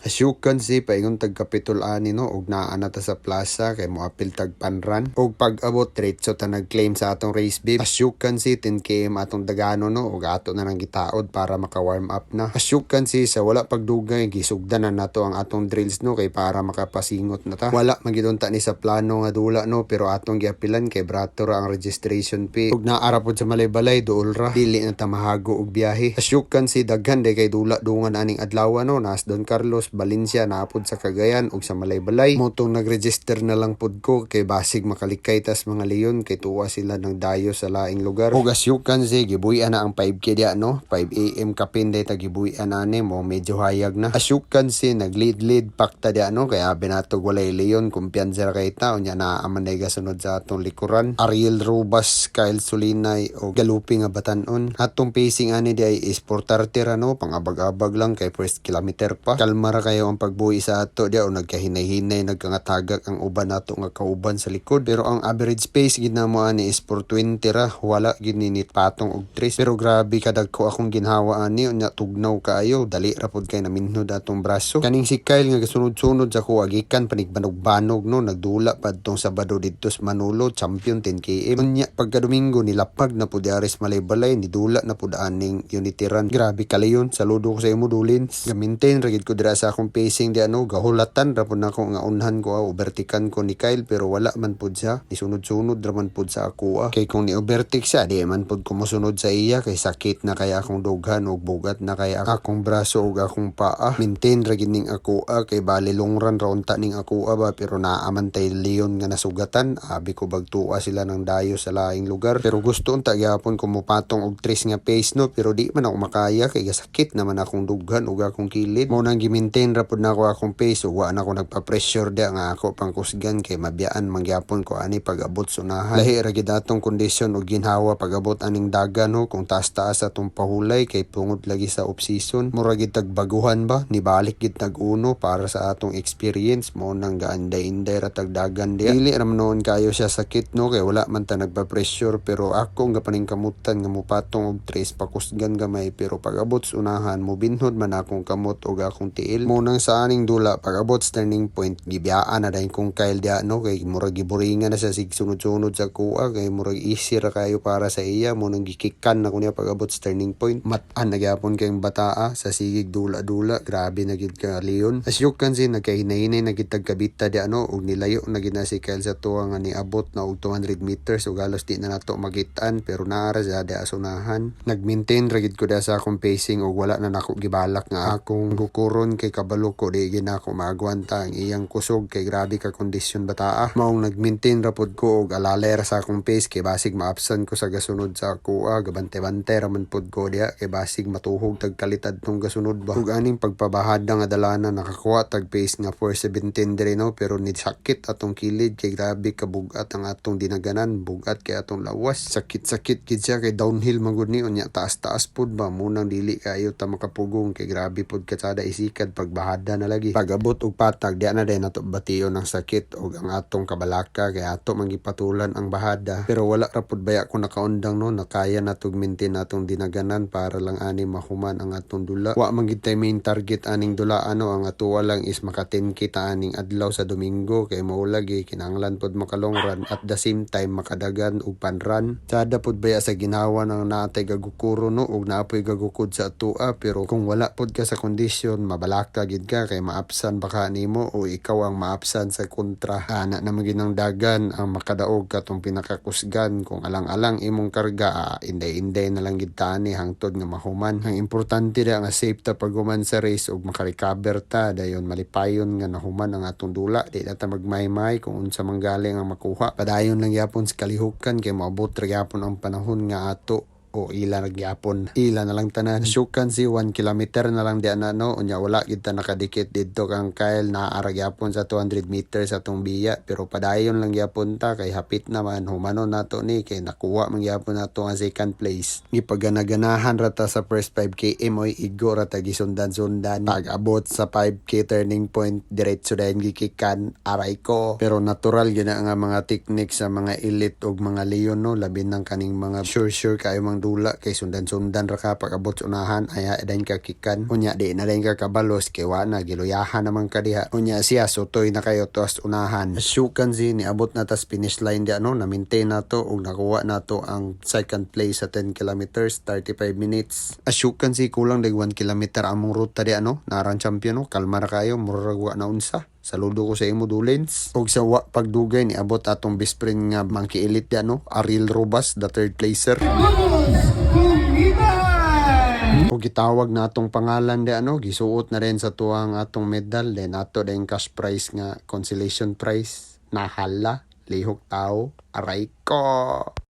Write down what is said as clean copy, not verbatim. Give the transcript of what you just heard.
Asyukan si paingon tag kapitol ani no og naa na ta sa plaza kay moapil tag panran og pag-abot diretso ta nag-claim sa atong race beef. Asyukan si 10 km atong dagano no og ato na nang gitaod para maka-warm up na. Asyukan si sa wala pagdugay gisugdan na nato ang atong drills no kay para makapasingot na ta. Wala magidon ta ni sa plano nga dula no pero atong giapilan kay brato ra ang registration fee og naara pod sa Malaybalay duol ra dili na ta mahago og biyahe. Asyukan si daghan day kay dula dungan aning adlaw no nas Don Carlos Valencia naapod sa Cagayan ug sa Malaybalay. Motong nagregister na lang pod ko kay basig makalikay tas mga leon kay tuwa sila ng dayo sa laing lugar. Ug asyukan si gibuy-an na ang 5K dia no. 5 AM kapin day ta gibuy-an ani mo medyo hayag na. Asyukan si naglead pakta dia no kay abi nato walay leon kumpiyansa ra kay ta unya na aman day gasunod sa atong likuran. Ariel Robas, Kyle Sulinay o Galupi nga batan-on. Atong pacing ani di ay isportarte ra no pangabag-abag lang kay first kilometer pa. Kalma ra kayo ang pagbuhi sa ato dia o nagkahinay-hinay nagkangatagak ang uban nato nga kauban sa likod pero ang average pace gid namo ani is for 20 ra wala gid ninit patong og 3 pero grabe kadagko akong ginhawa ani unya tugnaw kaayo dali ra pod kay naminhod atong braso kaning si Kyle nga gasunod-sunod sa ko agikan panigbanog-banog no nagdula padtong Sabado didto sa Manolo champion 10 km unya pagka Domingo nilapag na pud ares Malaybalay nidula na pud aning Unity Run. Grabe kalayon saludo ko sa imo Dulin ga-maintain ra gid ko dira sa akong pacing di ano gahulatan ra pud nako nga unhan ko overtikan ko ni Kyle pero wala man pud siya nisunod-sunod ra man pud sa ako kay kung ni overtake siya di man pud ko mosunod sa iya kay sakit na kaya akong dughan og bugat na kaya akong braso ug akong paa. Maintain ra gid ning ako kay bali longran ra unta ning ako ba pero naaman tay leon nga nasugatan abi ko bagtua sila ng dayo sa laing lugar pero gusto unta gyapon ko mopatong og 3 nga pace no pero di man ako makaya kay gasakit naman akong dughan ug akong kilid mo nang gi-maintain ra pud nako akong pace ug wa na ako nagpa-pressure dia nga ako pangkusgan kay mabiyaan mangyapon ko ani pag-abot sunahan. Lahi ra gid atong kondisyon ug ginhawa pag-abot aning dagan no kung taas-taas atong pahulay kay tungod lagi sa off-season mura gid tagbaguhan ba nibalik gid tag-uno para sa atong experience mo nang gaanday-inday ra tagdagan dia. Dili ra noon kayo siya sakit no kay wala man ta nagpa-pressure pero ako nga paningkamutan nga mopatong og 3 pakusgan gamay pero pag-abot sunahan mo binhod man akong kamot ug akong tiil mo nang sa aning dula pag-abot sa turning point gibiyaan na dayon kung Kyle dia no kay murag giburingan na sa sigsunod-sunod sa kuha kay murag easy ra kayo para sa iya mo nang gikikan na kunya pag-abot sa turning point mat-an na gyapon kayong bataa sa sigig dula-dula grabe na gid ka leon. Asyukan si nagkahinay-hinay na gid tagkabita dia no ug nilayo na gid na si Kyle sa tuwa nga niabot na og 200 meters ug halos di na nato magitan pero naara sa dia asunahan. Nag-maintain ra gid ko dia sa akong pacing ug wala na nako gibalak nga akong gukuron kay kabalo ko di gid ako maagwanta ang iyang kusog kay grabe ka kondisyon bataa. Maong nag-maintain ra pod ko og alalay ra sa akong pace kay basig maapsan ko sa gasunod sa kuha gabante-bante ra man pod ko dia kay basig matuhog tag kalitad tong gasunod ba. Ug aning pagpabahada nga dalana nakakuha tag pace nga 4:17 dire no pero ni sakit atong kilid kay grabe ka bugat ang atong dinaganan bugat kay atong lawas sakit-sakit gid siya kay downhill magud ni unya taas-taas pod ba munang dili kayo ta makapugong kay grabe pod katsada isikad pagbahada na lagi pag-abot og patag di na din nato bation ng sakit og ang atong kabalaka kay ato mangipatulan ang bahada pero wala ra pod baya ko nakaundang no nakaya natog maintain natong dinaganan para lang ani mahuman ang atong dula wa man gid tay main target aning dula ano ang atuwa lang is maka 10K ta aning adlaw sa Domingo kay mao lagi kinahanglan pod makalongran at the same time makadagan og panran sada pod baya sa ginawa ng natay gagukuro no og naapoy gagukod sa atua pero kung wala pod ka sa kondisyon mabalaka gid ka kay maapsan baka nimo o ikaw ang maapsan sa kontra ana na maginang dagan ang makadaog katong pinakakusgan kung alang-alang imong karga inday-inday na lang gid tani hangtod nga mahuman. Ang importante ra nga safe ta paghuman sa race ug makarecover ta dayon malipayon nga nahuman ang atong dula di na ta magmaymay kung unsa manggaling ang makuha padayon lang yapon sa kalihukan kay maabot ra gyapon ang panahon nga ato o ila nagyapon ila na lang tanan. Asyukan si 1 kilometer na lang di na no unya wala gid ta nakadikit didto kang Kyle naara gyapon sa 200 meters atong biya pero padayon lang gyapon ta kay hapit naman humanon nato ni kay nakuha man gyapon nato ang second place. Gipagana-ganahan ra ta sa first 5 km oy igo ra ta gisundan-sundan pag-abot sa 5K turning point diretso dayon gikikan aray ko pero natural gyud nga mga technique sa mga elite ug mga leon no labi nang kaning mga sure kayo mang dula kay sundan-sundan ra ka pag abot sa unahan aya dayon ka kikan. Unya di na dayon ka kabalos kay wa na giluyahan naman ka diha. Unya siya sutoy na kayo tuas unahan. Asyukan si ni abot na tas finish line di ano na maintain nato ug nakuha nato ang second place sa 10 kilometers 35 minutes. Asyukan si kulang dag 1 kilometer among ruta di ano narang champion no kalma ra kayo murag wa na unsa. Saludo ko sa imo Dulens. Og sa pagdugay ni abot atong best friend nga monkey elite di ano Ariel Robas the third placer. O gitawag na atong pangalan di ano gisuot na rin sa tuwang atong medal then ato din cash prize nga consolation prize. Nahala lihok tao aray ko.